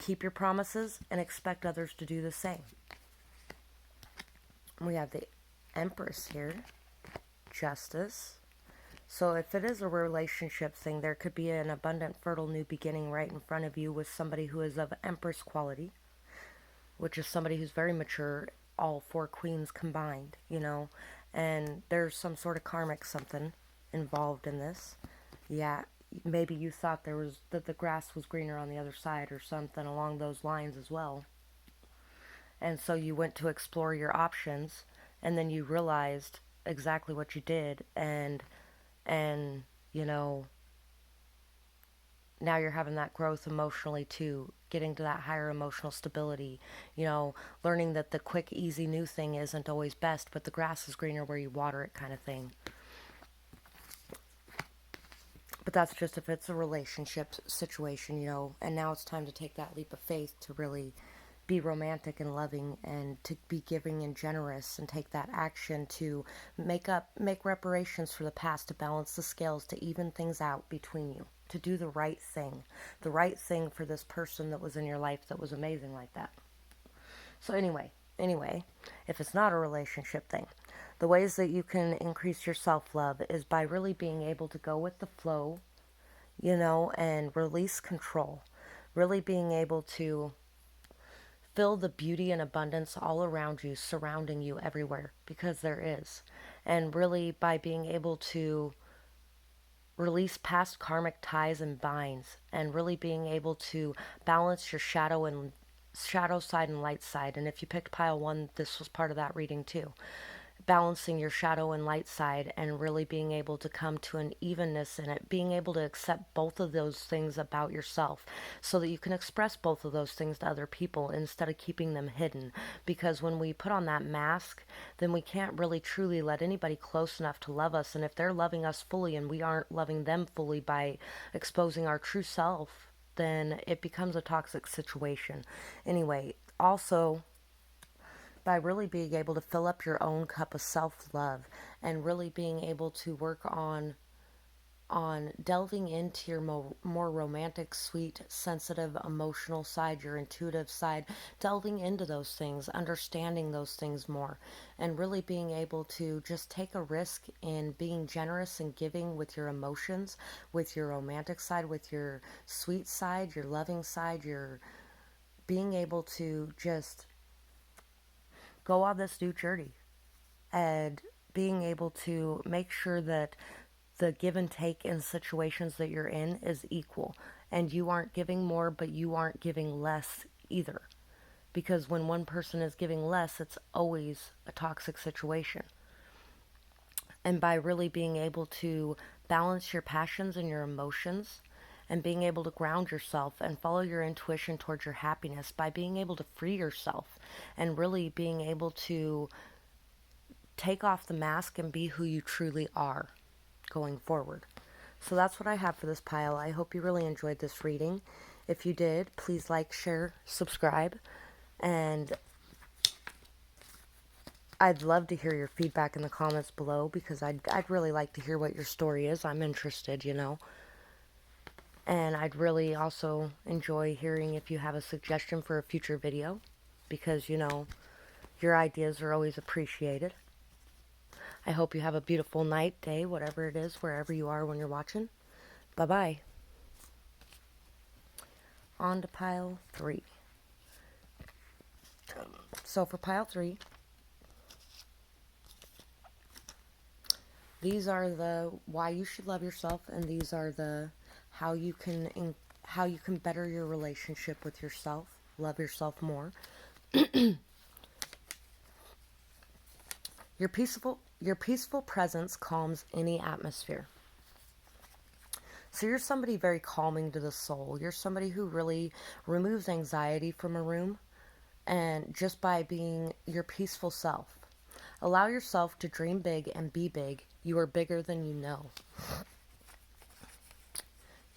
keep your promises and expect others to do the same. We have the Empress here, Justice. So if it is a relationship thing, there could be an abundant, fertile new beginning right in front of you with somebody who is of Empress quality, which is somebody who's very mature, all four queens combined, you know, and there's some sort of karmic something involved in this. Yeah, maybe you thought that the grass was greener on the other side or something along those lines as well. And so you went to explore your options, and then you realized exactly what you did, and you know, now you're having that growth emotionally too, getting to that higher emotional stability, you know, learning that the quick, easy new thing isn't always best, but the grass is greener where you water it kind of thing. But that's just if it's a relationship situation, you know, and now it's time to take that leap of faith to really be romantic and loving and to be giving and generous and take that action to make reparations for the past, to balance the scales, to even things out between you, to do the right thing for this person that was in your life that was amazing like that. So anyway, if it's not a relationship thing, the ways that you can increase your self-love is by really being able to go with the flow, you know, and release control. Really being able to feel the beauty and abundance all around you, surrounding you everywhere, because there is. And really by being able to release past karmic ties and binds, and really being able to balance your shadow side and light side. And if you picked pile 1, this was part of that reading too. Balancing your shadow and light side and really being able to come to an evenness in it, being able to accept both of those things about yourself so that you can express both of those things to other people instead of keeping them hidden. Because when we put on that mask, then we can't really truly let anybody close enough to love us. And if they're loving us fully and we aren't loving them fully by exposing our true self, then it becomes a toxic situation. Anyway, also by really being able to fill up your own cup of self-love and really being able to work on delving into your more romantic, sweet, sensitive, emotional side, your intuitive side, delving into those things, understanding those things more, and really being able to just take a risk in being generous and giving with your emotions, with your romantic side, with your sweet side, your loving side, your being able to just go on this new journey and being able to make sure that the give and take in situations that you're in is equal, and you aren't giving more but you aren't giving less either, because when one person is giving less, it's always a toxic situation. And by really being able to balance your passions and your emotions and being able to ground yourself and follow your intuition towards your happiness, by being able to free yourself and really being able to take off the mask and be who you truly are going forward. So that's what I have for this pile. I hope you really enjoyed this reading. If you did, please like, share, subscribe, and I'd love to hear your feedback in the comments below, because I'd really like to hear what your story is. I'm interested, you know. And I'd really also enjoy hearing if you have a suggestion for a future video, because, you know, your ideas are always appreciated. I hope you have a beautiful night, day, whatever it is, wherever you are when you're watching. Bye-bye. On to pile 3. So for pile 3, these are the why you should love yourself, and these are the how you can better your relationship with yourself, love yourself more. Your peaceful presence calms any atmosphere. So you're somebody very calming to the soul. You're somebody who really removes anxiety from a room, and just by being your peaceful self. Allow yourself to dream big and be big. You are bigger than you know.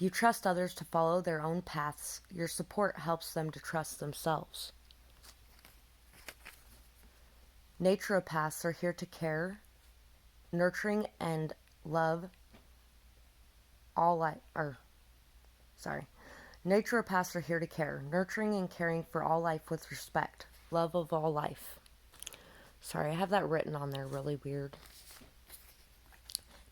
You trust others to follow their own paths. Your support helps them to trust themselves. Naturopaths are here to care, nurturing, and love all life. Sorry. Naturopaths are here to care, nurturing and caring for all life with respect, love of all life. Sorry, I have that written on there really weird.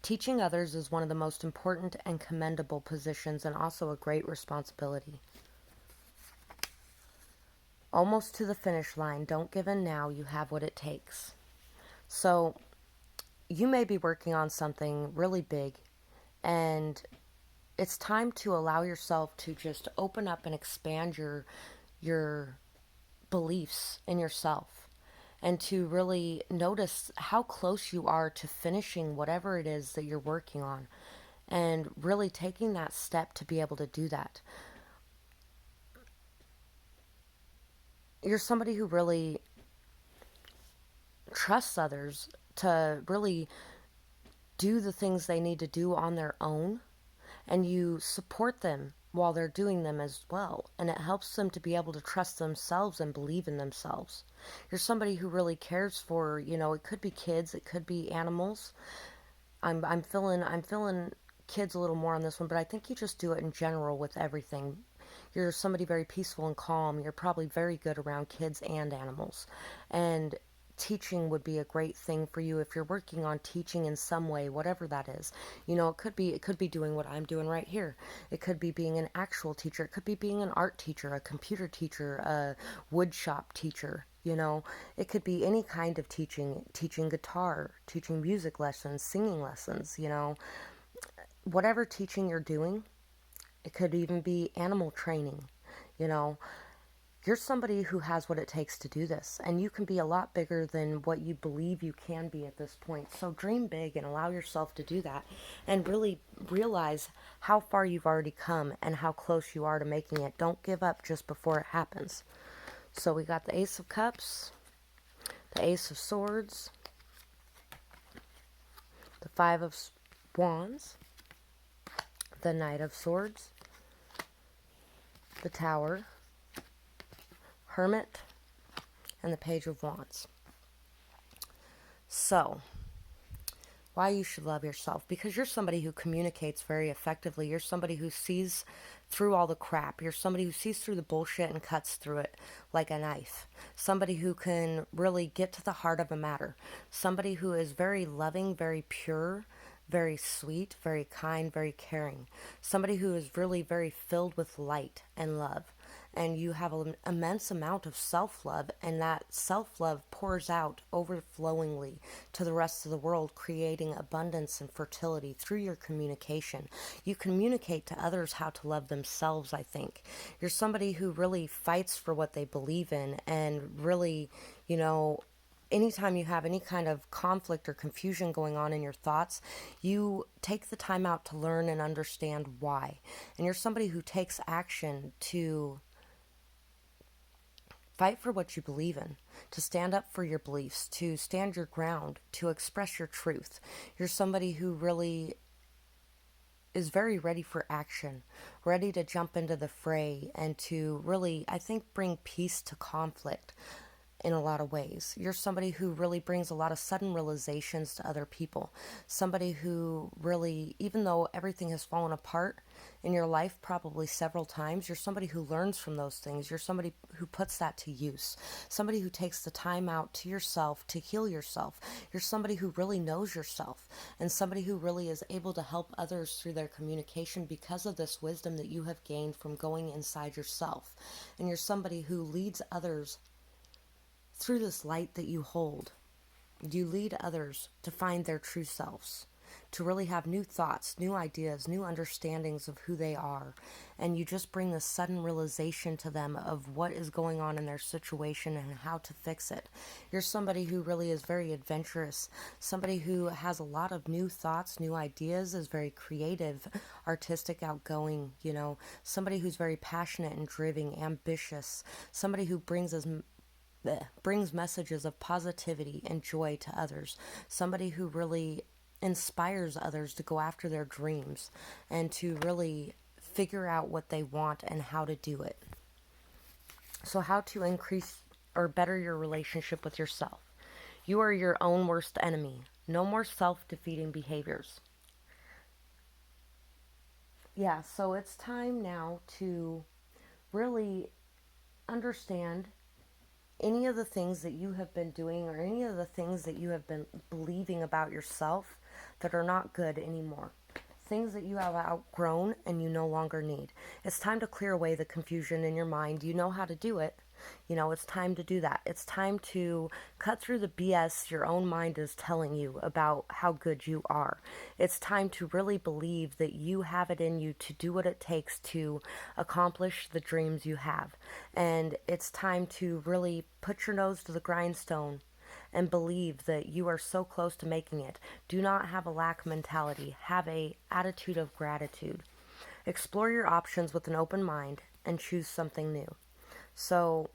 Teaching others is one of the most important and commendable positions and also a great responsibility. Almost to the finish line. Don't give in now. You have what it takes. So you may be working on something really big, and it's time to allow yourself to just open up and expand your beliefs in yourself, and to really notice how close you are to finishing whatever it is that you're working on, and really taking that step to be able to do that. You're somebody who really trusts others to really do the things they need to do on their own, and you support them while they're doing them as well, and it helps them to be able to trust themselves and believe in themselves. You're somebody who really cares for, it could be kids, it could be animals. I'm feeling kids a little more on this one, but I think you just do it in general with everything. You're somebody very peaceful and calm. You're probably very good around kids and animals. And teaching would be a great thing for you if you're working on teaching in some way, whatever that is. It could be doing what I'm doing right here. It could be being an actual teacher. It could be being an art teacher, a computer teacher, a wood shop teacher. It could be any kind of teaching guitar, teaching music lessons, singing lessons, whatever teaching you're doing. It could even be animal training. You know, you're somebody who has what it takes to do this, and you can be a lot bigger than what you believe you can be at this point. So dream big and allow yourself to do that, and really realize how far you've already come and how close you are to making it. Don't give up just before it happens. So we got the Ace of Cups, the Ace of Swords, the Five of Wands, the Knight of Swords, the Tower, Hermit, and the Page of Wands. So, why you should love yourself? Because you're somebody who communicates very effectively. You're somebody who sees through all the crap. You're somebody who sees through the bullshit and cuts through it like a knife. Somebody who can really get to the heart of a matter. Somebody who is very loving, very pure, very sweet, very kind, very caring. Somebody who is really very filled with light and love. And you have an immense amount of self-love, and that self-love pours out overflowingly to the rest of the world, creating abundance and fertility through your communication. You communicate to others how to love themselves, I think. You're somebody who really fights for what they believe in, and really, anytime you have any kind of conflict or confusion going on in your thoughts, you take the time out to learn and understand why. And you're somebody who takes action to fight for what you believe in, to stand up for your beliefs, to stand your ground, to express your truth. You're somebody who really is very ready for action, ready to jump into the fray, and to really, I think, bring peace to conflict in a lot of ways. You're somebody who really brings a lot of sudden realizations to other people. Somebody who really, even though everything has fallen apart in your life probably several times, you're somebody who learns from those things. You're somebody who puts that to use. Somebody who takes the time out to yourself to heal yourself. You're somebody who really knows yourself, and somebody who really is able to help others through their communication because of this wisdom that you have gained from going inside yourself. And you're somebody who leads others through this light that you hold. You lead others to find their true selves, to really have new thoughts, new ideas, new understandings of who they are. And you just bring this sudden realization to them of what is going on in their situation and how to fix it. You're somebody who really is very adventurous, somebody who has a lot of new thoughts, new ideas, is very creative, artistic, outgoing, somebody who's very passionate and driven, ambitious, somebody who brings messages of positivity and joy to others. Somebody who really inspires others to go after their dreams and to really figure out what they want and how to do it. So how to increase or better your relationship with yourself. You are your own worst enemy. No more self-defeating behaviors. Yeah, so it's time now to really understand any of the things that you have been doing or any of the things that you have been believing about yourself that are not good anymore. Things that you have outgrown and you no longer need. It's time to clear away the confusion in your mind. You know how to do it. You know, it's time to do that. It's time to cut through the BS your own mind is telling you about how good you are. It's time to really believe that you have it in you to do what it takes to accomplish the dreams you have. And it's time to really put your nose to the grindstone and believe that you are so close to making it. Do not have a lack mentality. Have a attitude of gratitude. Explore your options with an open mind and choose something new. So,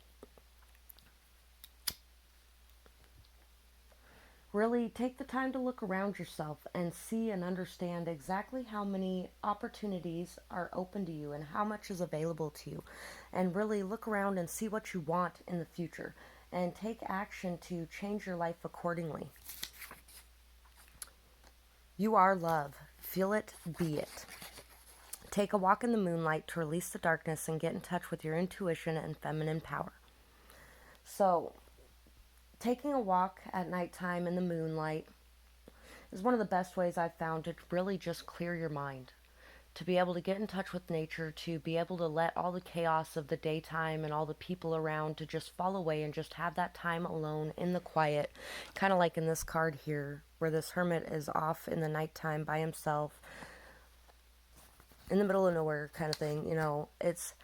really take the time to look around yourself and see and understand exactly how many opportunities are open to you and how much is available to you. And really look around and see what you want in the future and take action to change your life accordingly. You are love. Feel it, be it. Take a walk in the moonlight to release the darkness and get in touch with your intuition and feminine power. So, taking a walk at nighttime in the moonlight is one of the best ways I've found to really just clear your mind. To be able to get in touch with nature, to be able to let all the chaos of the daytime and all the people around to just fall away and just have that time alone in the quiet. Kind of like in this card here, where this hermit is off in the nighttime by himself, in the middle of nowhere kind of thing. You know, it's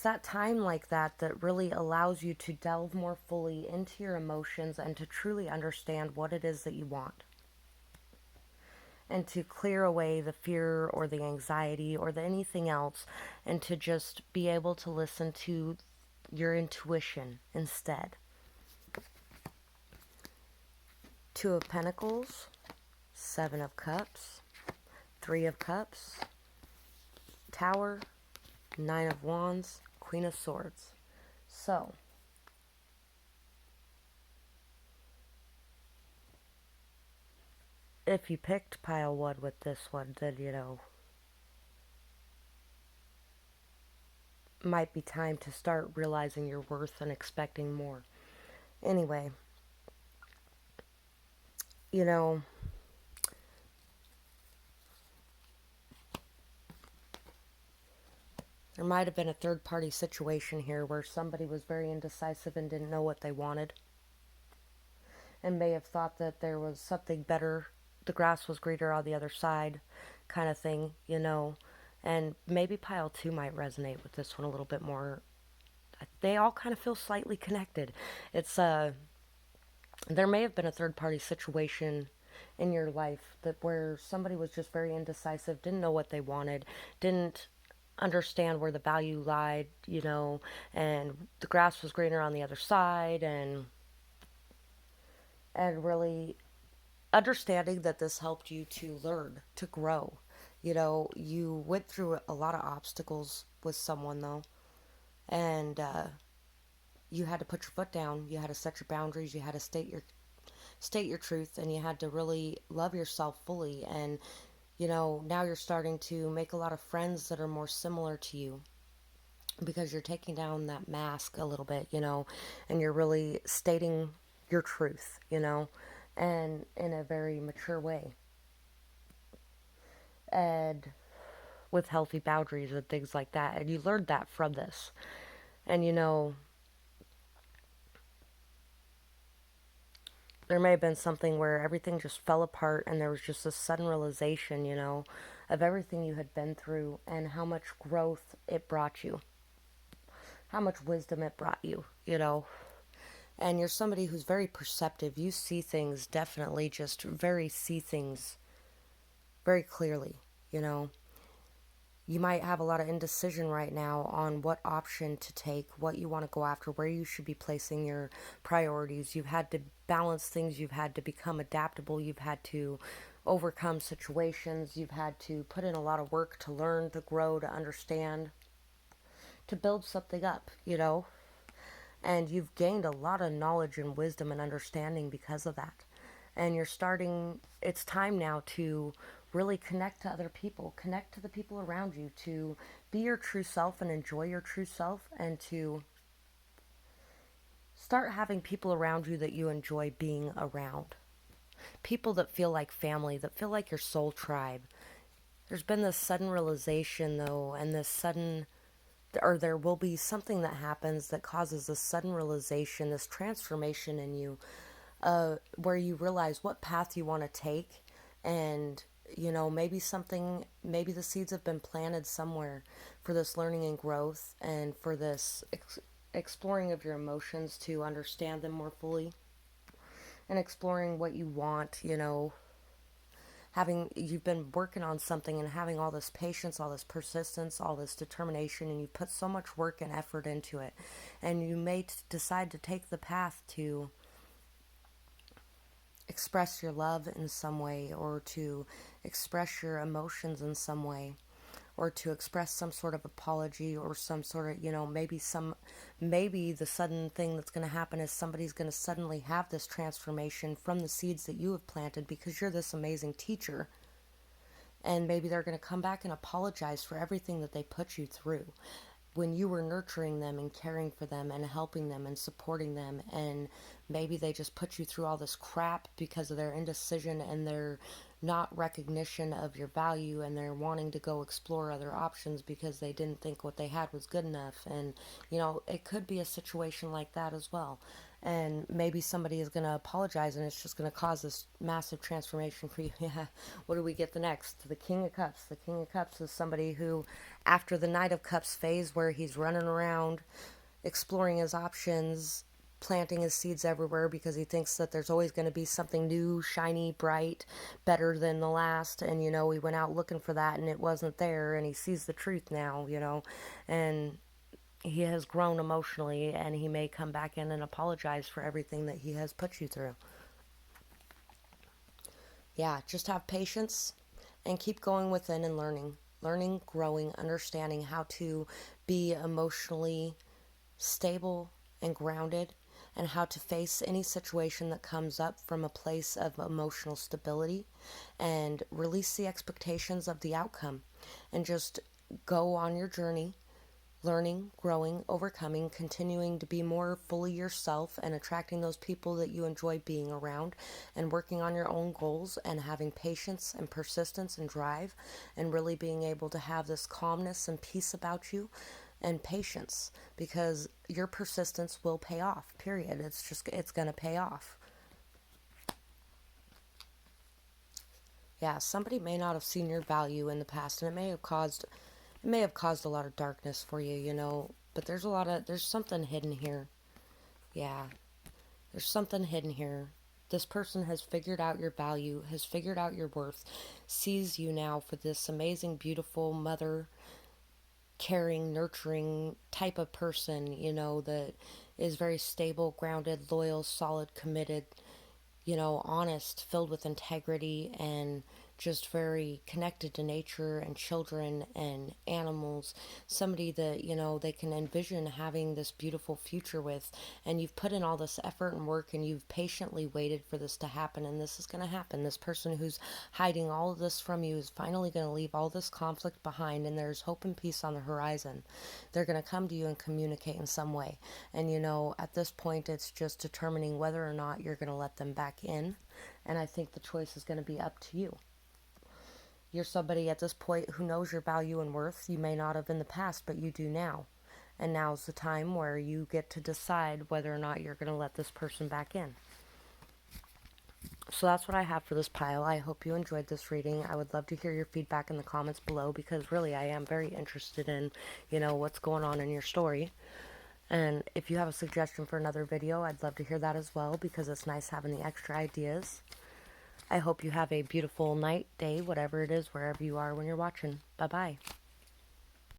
that time like that that really allows you to delve more fully into your emotions and to truly understand what it is that you want, and to clear away the fear or the anxiety or the anything else, and to just be able to listen to your intuition instead. Two of Pentacles, Seven of Cups, Three of Cups, Tower, Nine of Wands, Queen of Swords. So, if you picked pile one with this one, then, you know, might be time to start realizing your worth and expecting more. Anyway, you know, there might have been a third party situation here where somebody was very indecisive and didn't know what they wanted, and may have thought that there was something better, the grass was greener on the other side, kind of thing, you know. And maybe pile two might resonate with this one a little bit more. They all kind of feel slightly connected. It's there may have been a third party situation in your life that where somebody was just very indecisive, didn't know what they wanted, didn't understand where the value lied, you know, and the grass was greener on the other side, and really understanding that this helped you to learn, to grow. You know, you went through a lot of obstacles with someone though, and you had to put your foot down, you had to set your boundaries, you had to state your truth, and you had to really love yourself fully. And you know, now you're starting to make a lot of friends that are more similar to you because you're taking down that mask a little bit, you know, and you're really stating your truth, you know, and in a very mature way, and with healthy boundaries and things like that. And you learned that from this. And you know, there may have been something where everything just fell apart and there was just a sudden realization, you know, of everything you had been through and how much growth it brought you, how much wisdom it brought you, you know. And you're somebody who's very perceptive. You see things, definitely just very see things very clearly, you know. You might have a lot of indecision right now on what option to take, what you want to go after, where you should be placing your priorities. You've had to balance things, you've had to become adaptable, you've had to overcome situations, you've had to put in a lot of work to learn, to grow, to understand, to build something up, you know. And you've gained a lot of knowledge and wisdom and understanding because of that. And you're starting, it's time now to really connect to other people, connect to the people around you, to be your true self and enjoy your true self, and to start having people around you that you enjoy being around. People that feel like family, that feel like your soul tribe. There's been this sudden realization, though, and this sudden, or there will be something that happens that causes this sudden realization, this transformation in you, where you realize what path you want to take. And maybe something, maybe the seeds have been planted somewhere for this learning and growth, and for this exploring of your emotions to understand them more fully, and exploring what you want. Having, you've been working on something and having all this patience, all this persistence, all this determination, and you put so much work and effort into it, and you may decide to take the path to express your love in some way, or to express your emotions in some way, or to express some sort of apology, or some sort of, maybe the sudden thing that's going to happen is somebody's going to suddenly have this transformation from the seeds that you have planted, because you're this amazing teacher. And maybe they're going to come back and apologize for everything that they put you through when you were nurturing them and caring for them and helping them and supporting them. And maybe they just put you through all this crap because of their indecision and their not recognition of your value, and they're wanting to go explore other options because they didn't think what they had was good enough. And it could be a situation like that as well. And maybe somebody is going to apologize, and it's just going to cause this massive transformation for you. Yeah. What do we get the next? The King of Cups. The King of Cups is somebody who, after the Knight of Cups phase where he's running around exploring his options, planting his seeds everywhere because he thinks that there's always going to be something new, shiny, bright, better than the last. And he went out looking for that and it wasn't there, and he sees the truth now. And he has grown emotionally, and he may come back in and apologize for everything that he has put you through. Yeah, just have patience and keep going within and learning, growing, understanding how to be emotionally stable and grounded, and how to face any situation that comes up from a place of emotional stability, and release the expectations of the outcome, and just go on your journey, learning, growing, overcoming, continuing to be more fully yourself, and attracting those people that you enjoy being around, and working on your own goals, and having patience and persistence and drive, and really being able to have this calmness and peace about you, and patience, because your persistence will pay off, period. It's going to pay off. Yeah, somebody may not have seen your value in the past, and it may have caused a lot of darkness for you, but there's something hidden here. Yeah, there's something hidden here. This person has figured out your value, has figured out your worth, sees you now for this amazing, beautiful mother, caring, nurturing type of person, that is very stable, grounded, loyal, solid, committed, honest, filled with integrity, and just very connected to nature and children and animals. Somebody that, they can envision having this beautiful future with. And you've put in all this effort and work, and you've patiently waited for this to happen, and this is going to happen. This person who's hiding all of this from you is finally going to leave all this conflict behind, and there's hope and peace on the horizon. They're going to come to you and communicate in some way. And, at this point, it's just determining whether or not you're going to let them back in. And I think the choice is going to be up to you. You're somebody at this point who knows your value and worth. You may not have in the past, but you do now. And now's the time where you get to decide whether or not you're going to let this person back in. So that's what I have for this pile. I hope you enjoyed this reading. I would love to hear your feedback in the comments below, because really I am very interested in, what's going on in your story. And if you have a suggestion for another video, I'd love to hear that as well, because it's nice having the extra ideas. I hope you have a beautiful night, day, whatever it is, wherever you are when you're watching. Bye-bye.